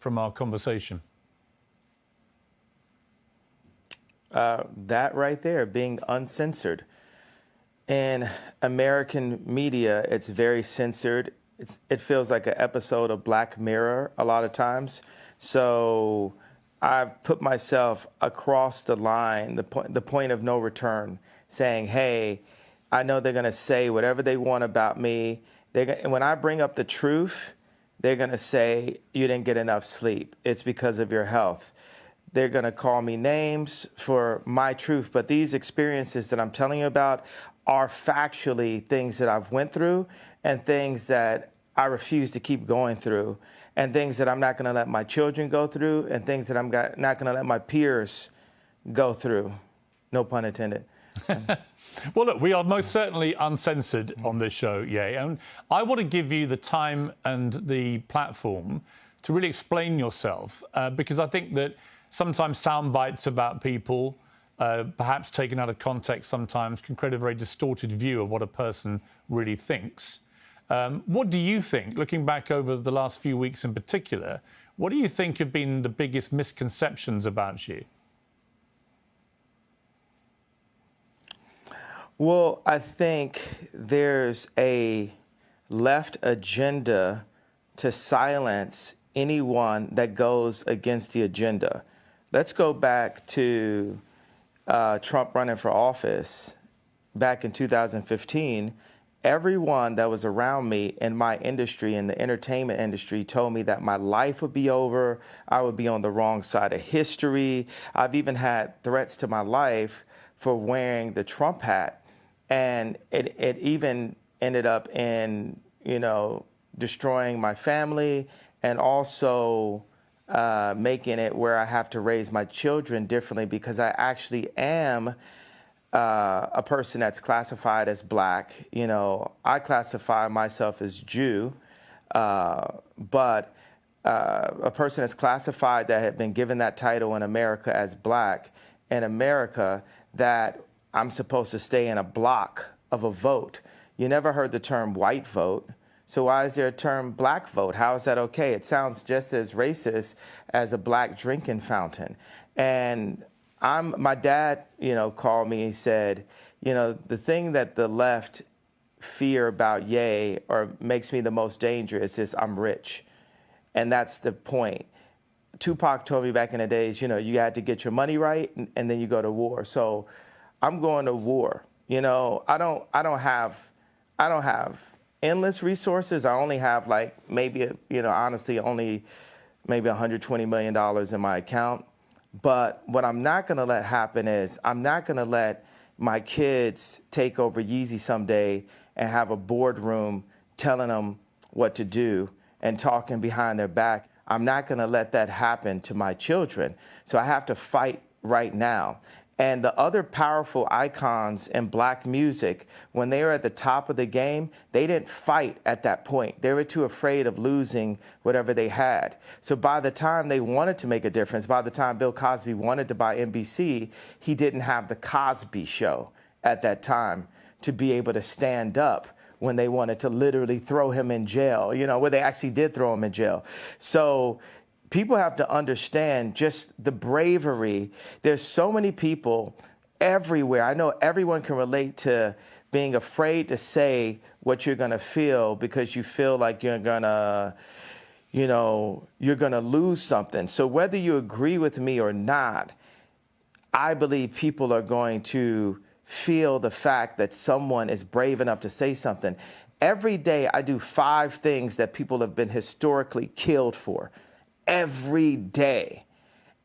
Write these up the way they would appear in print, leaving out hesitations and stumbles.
from our conversation? That right there, being uncensored. In American media, it's very censored. It feels like an episode of Black Mirror a lot of times. So I've put myself across the line, the point of no return, saying, hey, I know they're going to say whatever they want about me. And when I bring up the truth, they're going to say, you didn't get enough sleep. It's because of your health. They're going to call me names for my truth. But these experiences that I'm telling you about are factually things that I've went through and things that I refuse to keep going through and things that I'm not going to let my children go through and things that I'm not going to let my peers go through. No pun intended. Well, look, we are most certainly uncensored on this show, and I want to give you the time and the platform to really explain yourself, because I think that sometimes sound bites about people, perhaps taken out of context sometimes, can create a very distorted view of what a person really thinks. What do you think, looking back over the last few weeks in particular, what do you think have been the biggest misconceptions about you? Well, I think there's a left agenda to silence anyone that goes against the agenda. Let's go back to Trump running for office back in 2015. Everyone that was around me in my industry, in the entertainment industry, told me that my life would be over. I would be on the wrong side of history. I've even had threats to my life for wearing the Trump hat. And it even ended up in, destroying my family and also making it where I have to raise my children differently because I actually am a person that's classified as Black. I classify myself as Jew, but a person that's classified that had been given that title in America as Black, in America, that I'm supposed to stay in a block of a vote. You never heard the term white vote. So why is there a term Black vote? How is that okay? It sounds just as racist as a Black drinking fountain. And my dad, called me and said, the thing that the left fear about Ye or makes me the most dangerous is I'm rich. And that's the point. Tupac told me back in the days, you had to get your money right and then you go to war. So I'm going to war. I don't have endless resources. I only have maybe, honestly, only maybe $120 million in my account. But what I'm not going to let happen is I'm not going to let my kids take over Yeezy someday and have a boardroom telling them what to do and talking behind their back. I'm not going to let that happen to my children. So I have to fight right now. And the other powerful icons in Black music, when they were at the top of the game, they didn't fight at that point. They were too afraid of losing whatever they had. So by the time they wanted to make a difference, by the time Bill Cosby wanted to buy NBC, he didn't have the Cosby Show at that time to be able to stand up when they wanted to literally throw him in jail, where they actually did throw him in jail. So people have to understand just the bravery. There's so many people everywhere. I know everyone can relate to being afraid to say what you're going to feel because you feel like you're going to lose something. So whether you agree with me or not, I believe people are going to feel the fact that someone is brave enough to say something. Every day I do 5 things that people have been historically killed for. Every day.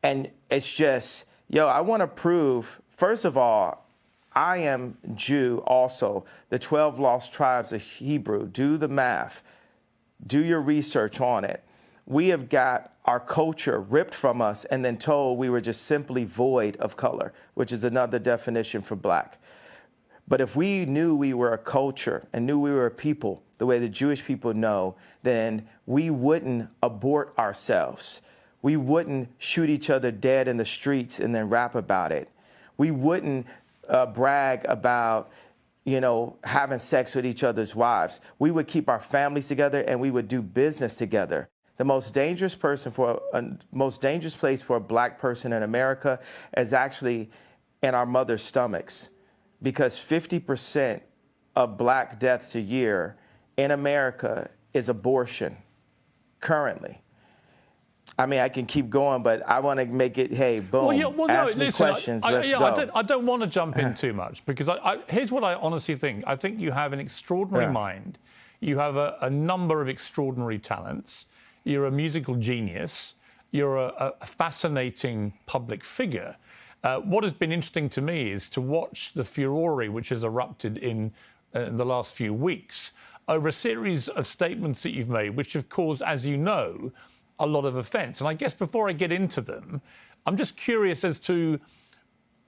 And it's just, I want to prove, first of all, I am Jew also. The 12 lost tribes of Hebrew. Do the math. Do your research on it. We have got our culture ripped from us and then told we were just simply void of color, which is another definition for Black. But if we knew we were a culture and knew we were a people, the way the Jewish people know, then we wouldn't abort ourselves. We wouldn't shoot each other dead in the streets and then rap about it. We wouldn't brag about, having sex with each other's wives. We would keep our families together and we would do business together. The most dangerous place for a black person in America is actually in our mother's stomachs, because 50% of black deaths a year in America is abortion currently. I mean, I can keep going, but I want to make it, hey, boom, ask me questions, let's go. I don't want to jump in too much, because here's what I honestly think. I think you have an extraordinary mind. You have a number of extraordinary talents. You're a musical genius. You're a fascinating public figure. What has been interesting to me is to watch the furore which has erupted in the last few weeks over a series of statements that you've made, which have caused, as you know, a lot of offence. And I guess before I get into them, I'm just curious as to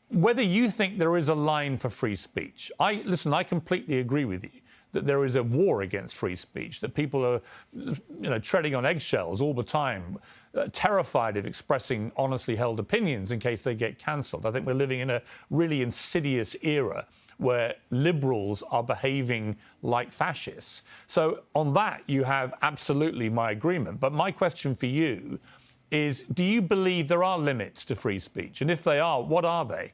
whether you think there is a line for free speech. Listen, I completely agree with you that there is a war against free speech, that people are, treading on eggshells all the time, terrified of expressing honestly held opinions in case they get cancelled. I think we're living in a really insidious era where liberals are behaving like fascists. So on that, you have absolutely my agreement. But my question for you is, do you believe there are limits to free speech? And if they are, what are they?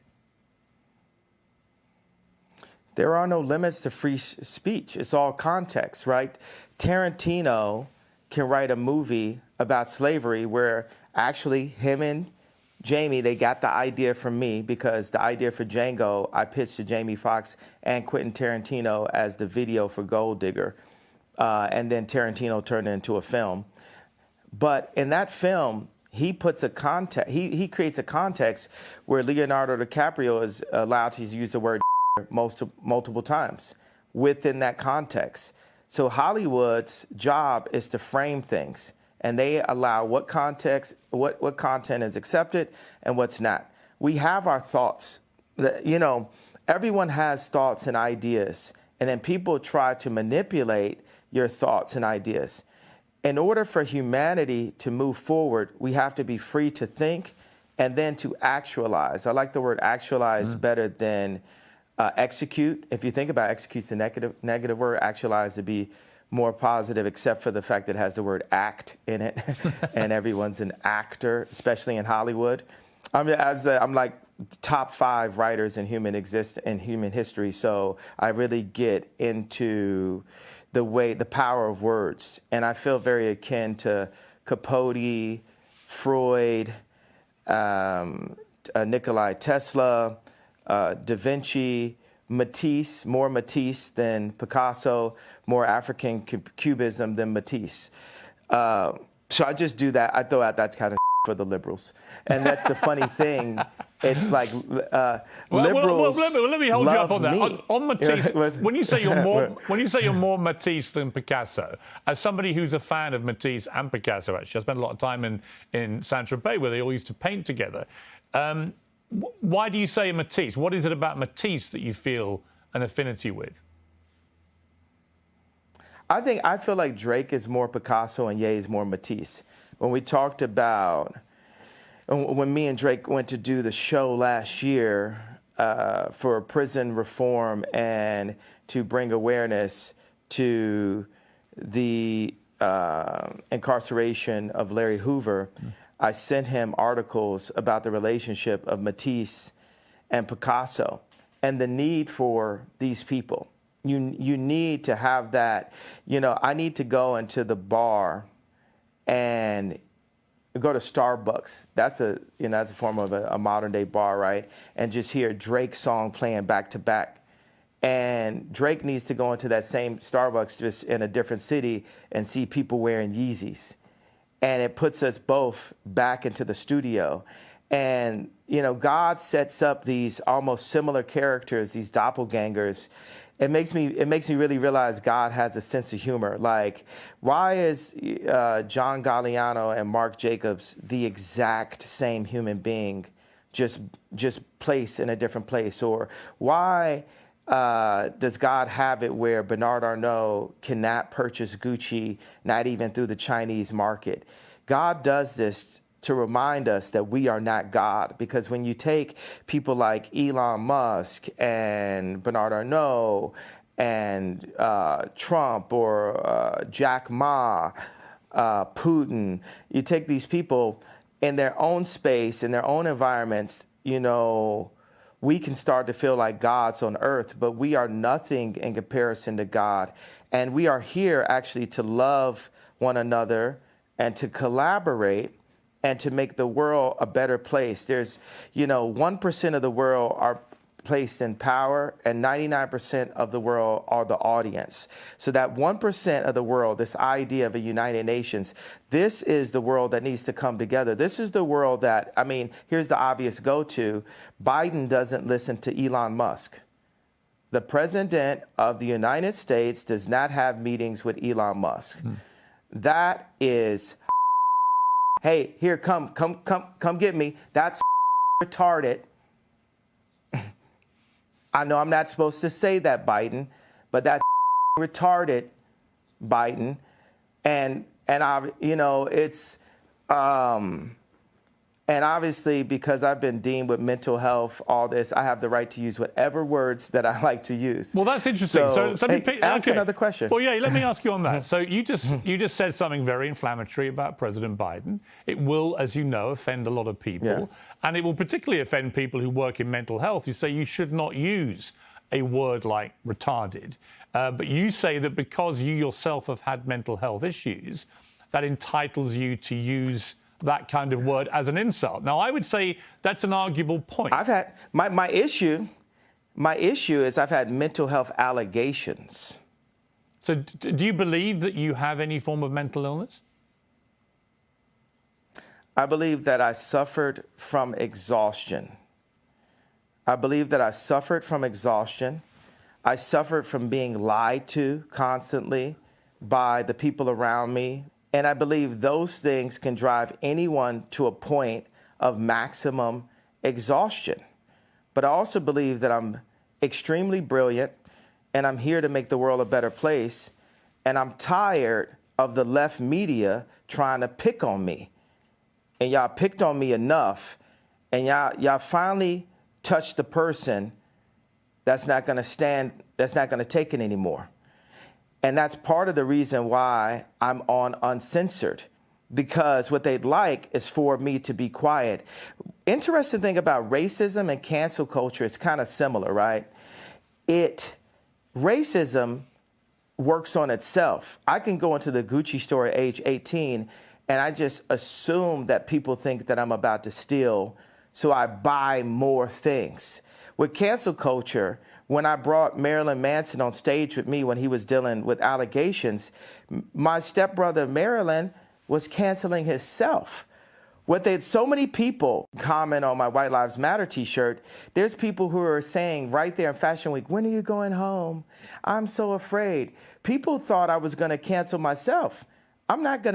There are no limits to free speech. It's all context, right? Tarantino can write a movie about slavery where actually him and Jamie, they got the idea from me, because the idea for Django, I pitched to Jamie Foxx and Quentin Tarantino as the video for Gold Digger. And then Tarantino turned it into a film. But in that film, he puts a context, he creates a context where Leonardo DiCaprio is allowed to use the word multiple times within that context. So Hollywood's job is to frame things, and they allow what context, what content is accepted and what's not. We have our thoughts. Everyone has thoughts and ideas, and then people try to manipulate your thoughts and ideas. In order for humanity to move forward, we have to be free to think and then to actualize. I like the word actualize better than execute. If you think about execute's a negative word, actualize to be more positive, except for the fact that it has the word act in it, and everyone's an actor, especially in Hollywood. I'm like top 5 writers in human history, so I really get into the power of words, and I feel very akin to Capote, Freud, Nikola Tesla, Da Vinci, Matisse, more Matisse than Picasso, more African cubism than Matisse. So I just do that. I throw out that kind of for the liberals. And that's the funny thing. It's like liberals let me hold you up on that. Me. On Matisse, when you say you're more Matisse than Picasso, as somebody who's a fan of Matisse and Picasso, actually, I spent a lot of time in Saint-Tropez where they all used to paint together. Why do you say Matisse? What is it about Matisse that you feel an affinity with? I feel like Drake is more Picasso and Ye is more Matisse. When we talked about, when me and Drake went to do the show last year for prison reform and to bring awareness to the incarceration of Larry Hoover, I sent him articles about the relationship of Matisse and Picasso and the need for these people. You need to have that. I need to go into the bar and go to Starbucks. That's a form of a modern day bar, right? And just hear Drake's song playing back to back. And Drake needs to go into that same Starbucks just in a different city and see people wearing Yeezys. And it puts us both back into the studio. And, God sets up these almost similar characters, these doppelgangers. It makes me really realize God has a sense of humor. Like, why is John Galliano and Mark Jacobs the exact same human being, just placed in a different place? Or why does God have it where Bernard Arnault cannot purchase Gucci, not even through the Chinese market? God does this to remind us that we are not God. Because when you take people like Elon Musk and Bernard Arnault and Trump or Jack Ma, Putin. You take these people in their own space, in their own environments, you know, we can start to feel like gods on earth, but we are nothing in comparison to God. And we are here actually to love one another and to collaborate and to make the world a better place. There's, you know, 1% of the world are placed in power and 99% of the world are the audience. So that 1% of the world, this idea of a United Nations, this is the world that needs to come together. This is the world that, I mean, here's the obvious go-to. Biden doesn't listen to Elon Musk. The president of the United States does not have meetings with Elon Musk. That is, hey, here, come get me. That's retarded. I know I'm not supposed to say that, Biden, but that's retarded, Biden. And I, you know, it's, and obviously because I've been deemed with mental health, all this, I have the right to use whatever words that I like to use. Well, that's interesting. So hey, ask another question. Well, yeah, let me ask you on that. So you just said something very inflammatory about President Biden. It will, as you know, offend a lot of people. Yeah. And it will particularly offend people who work in mental health. You say you should not use a word like retarded. But you say that because you yourself have had mental health issues, that entitles you to use that kind of word as an insult. Now, I would say that's an arguable point. I've had, my issue is I've had mental health allegations. So do you believe that you have any form of mental illness? I believe that I suffered from exhaustion. I believe that I suffered from exhaustion. I suffered from being lied to constantly by the people around me. And I believe those things can drive anyone to a point of maximum exhaustion. But I also believe that I'm extremely brilliant and I'm here to make the world a better place. And I'm tired of the left media trying to pick on me. And y'all picked on me enough, and y'all finally touched the person that's not going to stand, that's not going to take it anymore. And that's part of the reason why I'm on Uncensored, because what they'd like is for me to be quiet. Interesting thing about racism and cancel culture, it's kind of similar, right? Racism works on itself. I can go into the Gucci store at age 18 and I just assume that people think that I'm about to steal, so I buy more things. With cancel culture, when I brought Marilyn Manson on stage with me when he was dealing with allegations, my stepbrother Marilyn was canceling himself. So many people comment on my White Lives Matter t-shirt. There's people who are saying right there in Fashion Week, when are you going home? I'm so afraid. People thought I was going to cancel myself. I'm not going to